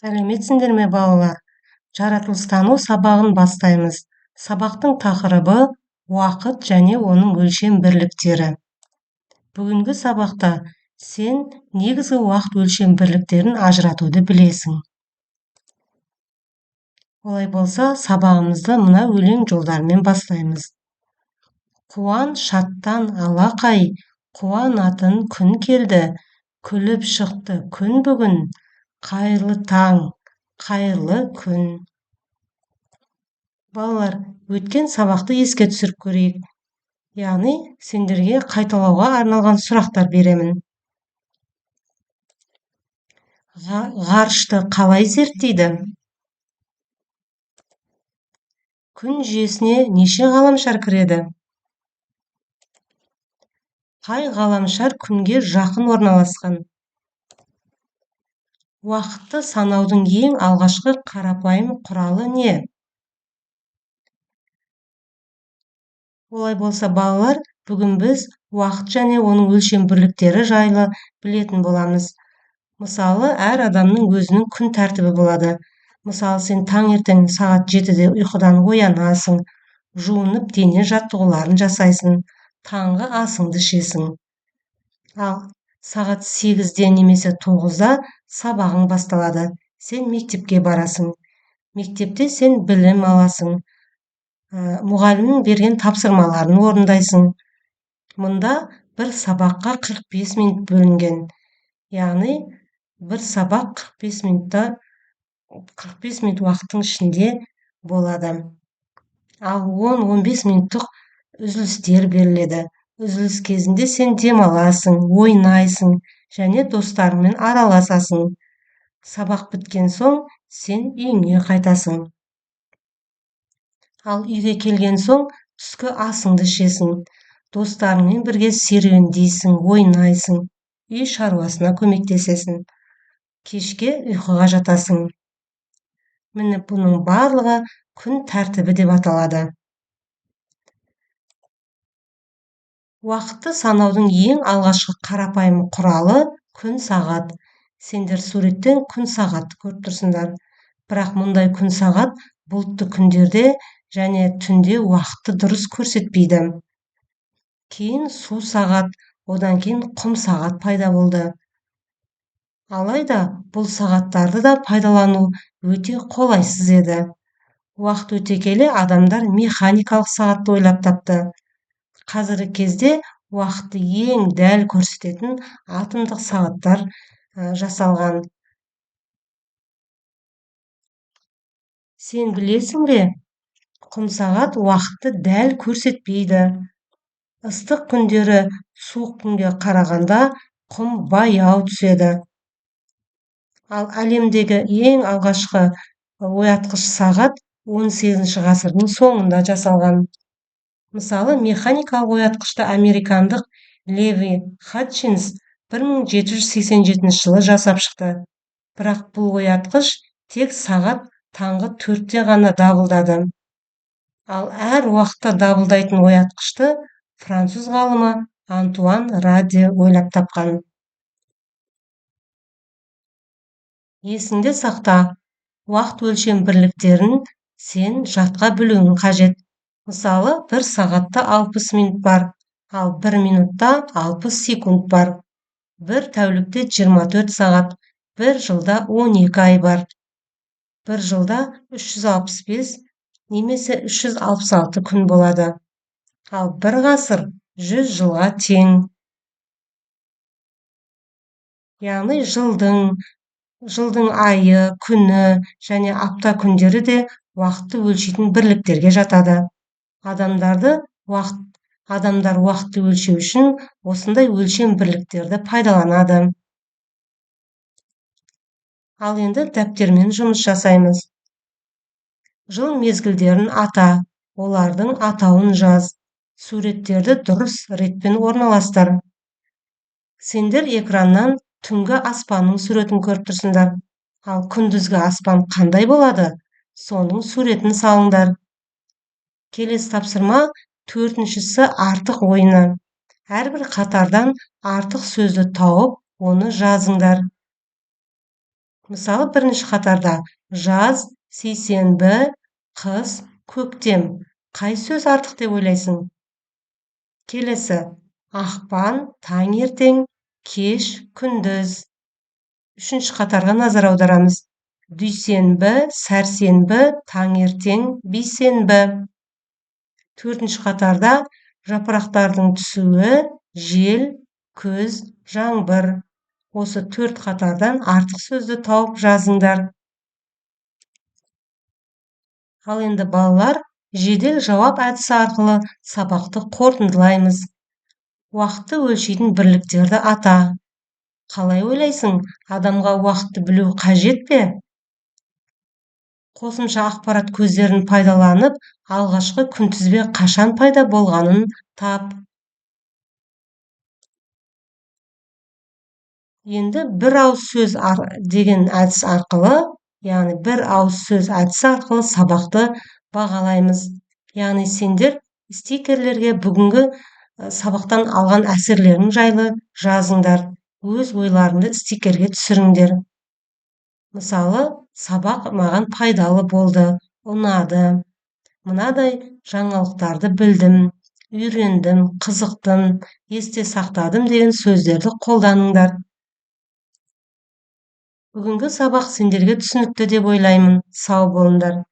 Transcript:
Сәлеметсіңдер ме балалар? Жаратылыстану сабағын бастаймыз. Сабақтың тақырыбы уақыт және оның өлшем бірліктері. Бүгінгі сабақта сен негізгі уақыт өлшем бірліктерін ажыратуды білесің. Олай болса, сабағымызды мына өлең жолдарымен бастаймыз. Қуан шаттан алақай, қуанатын күн келді, күліп шықты күн бүгін, қайырлы таң, қайырлы күн. Балалар, өткен сабақты еске түсіріп көрейік. Яғни, сендерге қайталауға арналған сұрақтар беремін. Ғарышты қалай зерттейді? Күн жүйесіне неше ғаламшар кіреді? Қай ғаламшар күнге жақын орналасқан? Уақытты санаудың ең алғашқы қарапайым құралы не? Олай болса, балалар, бүгін біз уақыт және оның өлшем бірліктері жайлы білетін боламыз. Мысалы, әр адамның өзінің күн тәртібі болады. Мысалы, сен таңертең сағат 7-де ұйқыдан оянасың, жуынып дене жаттығуларын жасайсың, таңғы асыңды ішесің. Ал сағат 8-де немесе 9-да сабағың басталады. Сен мектепке барасың. Мектепте сен білім аласың. Мұғалімнің берген тапсырмаларын орындайсың. Мұнда бір сабаққа 45 минут бөлінген. Яғни, бір сабақ 45 минут уақыттың ішінде болады. Ал 10-15 минуттық үзілістер беріледі. Үзіліс кезінде сен демаласың, ойнайсың және достарыңмен араласасың. Сабақ біткен соң сен үйіңе қайтасың. Ал үйге келген соң түскі асыңды ішесің. Достарыңмен бірге серуендейсің, ойнайсың, үй шаруасына көмектесесің. Кешке ұйқыға жатасың. Міне бұның барлығы күн тәртібі деп аталады. Уақытты санаудың ең алғашқы қарапайым құралы күн сағат. Сендер суреттен күн сағатты көріп тұрсыңдар. Бірақ мұндай күн сағат бұлтты күндерде және түнде уақытты дұрыс көрсетпейді. Кейін су сағат, одан кейін құм сағат пайда болды. Алайда бұл сағаттарды да пайдалану өте қолайсыз еді. Уақыт өте келе адамдар механикалық сағатты ойлап тапты. Қазіргі кезде уақытты ең дәл көрсететін атомдық сағаттар жасалған. Сен білесің бе? Құм сағат уақытты дәл көрсетпейді. Ыстық күндері суық күнге қарағанда құм баяу түседі. Ал әлемдегі ең алғашқы оятқыш сағат 18 ғасырдың соңында жасалған. Мысалы, механикалық оятқышты американдық Леви Хатчинс 1787 жылы жасап шықты. Бірақ бұл оятқыш тек сағат таңғы 4-те ғана дабылдады. Ал әр уақытта дабылдайтын оятқышты француз ғалымы Антуан Раде ойлап тапқан. Есіңде сақта, уақыт өлшем бірліктерін сен жатқа білуің қажет. Мысалы, бір сағатта 60 минут бар, ал 1 минутта 60 секунд бар. Бір тәулікте 24 сағат, бір жылда 12 ай бар. Бір жылда 365 немесе 366 күн болады. Ал бір ғасыр 100 жылға тең. Яғни жылдың айы, күні және апта күндері де уақытты өлшейтін бірліктерге жатады. Адамдар уақытты өлшеу үшін осындай өлшем бірліктерді пайдаланады. Ал енді дәптермен жұмыс жасаймыз. Жыл мезгілдерін ата, олардың атауын жаз. Суреттерді дұрыс ретпен орналастыр. Сендер экраннан түнгі аспанның суретін көріп тұрсыңдар. Ал күндізгі аспан қандай болады? Соның суретін салыңдар. Келесі тапсырма 4-шісі артық ойыны. Әрбір қатардан артық сөзді тауып, оны жазыңдар. Мысалы, бірінші қатарда жаз, сейсенбі, қыс, көктем. Қай сөз артық деп ойлайсың? Келесі: ақпан, таңертең, кеш, күндіз. Үшінші қатарға назар аударамыз. Дүйсенбі, сәрсенбі, таңертең, бейсенбі. Төртінші қатарда жапырақтардың түсуі, жел, күз, жаңбыр. Осы төрт қатардан артық сөзді тауып жазыңдар. Ал енді балалар, жедел жауап әдісі арқылы сабақты қорытындылаймыз. Уақытты өлшейтін бірліктерді ата. Қалай ойлайсың, адамға уақытты білу қажет пе? Қосымша ақпарат көздерін пайдаланып, алғашқы күнтізбе қашан пайда болғанын тап. Енді бір ауыз сөз деген әдіс арқылы, яғни бір ауыз сөз әдісі арқылы сабақты бағалаймыз. Яғни сендер стикерлерге бүгінгі сабақтан алған әсерлерің жайлы жазыңдар. Өз ойларыңды стикерге түсіріңдер. Мысалы, сабақ маған пайдалы болды, ұнады. Мынадай жаңалықтарды білдім, үйрендім, қызықтым, есте сақтадым деген сөздерді қолданыңдар. Бүгінгі сабақ сендерге түсінікті деп ойлаймын. Сау болыңдар.